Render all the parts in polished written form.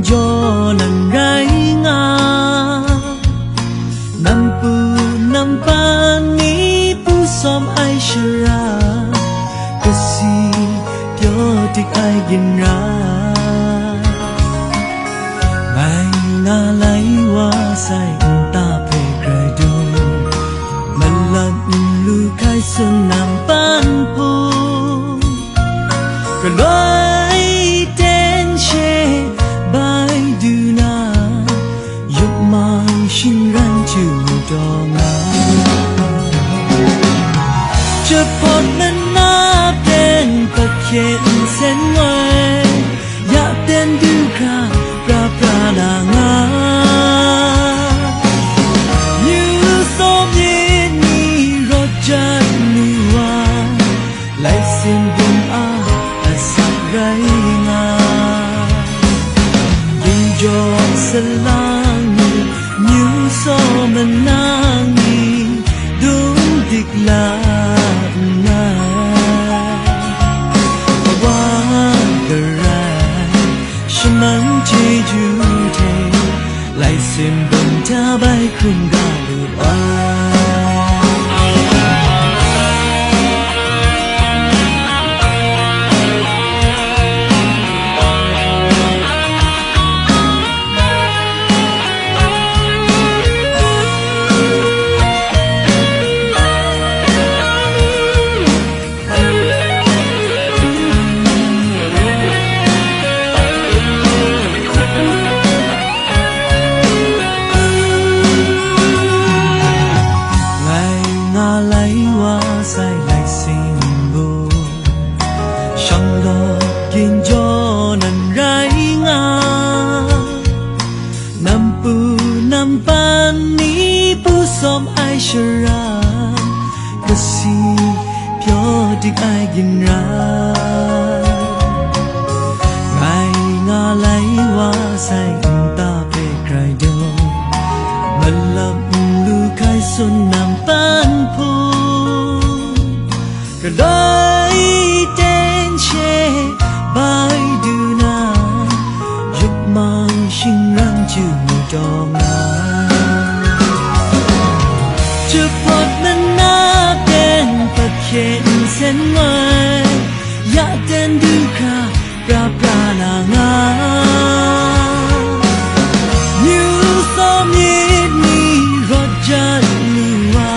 gió nằm rai ngà nằm pu nằm pa ni pu som ai shara kasi gió tik ai gin ra mai na lai wa sai ta pe krai do malam lu khai sun nam pan pu kaloi ten she bai du na yuk mai shin ran chu do naจะพอดนั้นน่าเป็นตะเคียนเส้นไว้อยากเต้นดูคราปราปราดางาอยู่สมยินมีรถจักรมีว่าไหลสิ้นบุญอาสักไรงายิ่งจอสลางอยู่สมันนางดุงดิกลามันเจจูเทไลซิมบันทาใบคุมกาลูอา som ai shara kasi pyo dik ai gin ra ngai nga lai wa sai ta pe krai do malam lu khai sun nam pan phu kaloi ten she bai du na yuk mang shin ran chu do naจะพอดมันน่าเป็นตะเคียนเส้นไว้อยากเต้นดูคราปราปราลางาอยู่สมยินมีรถจักรมีว่า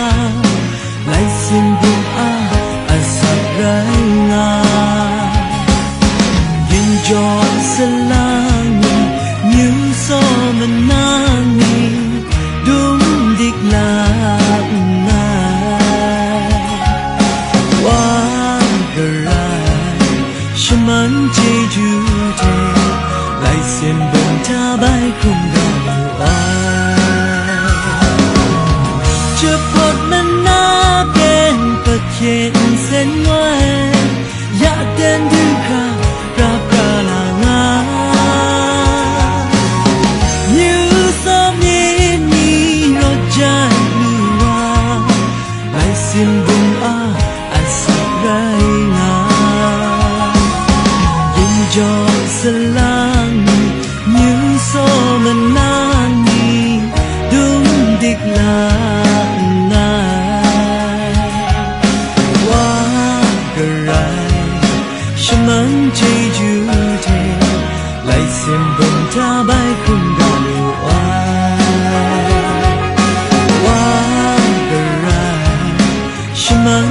ไหลสิ้นบุญอาสักไรงายิ่งจอสลางอยู่สมันนางดุมดิกลามันเจจูเทไลเส้นบนทาใบคุมกาลูอาจะพอดมันน่าเป็นตะเคียนเส้นไว้อยากเต้นดูคราปราปราลางาอยู่สมยินมีรถจักรมีว่าไลเส้นบุญอาสักไรงาจอสลางมิวโซมันนางนี้ดุมดิกลานาวากระไรชมันเจจูเทไลเส้นบนทาใบคุมกาลูอาวากระไรชมัน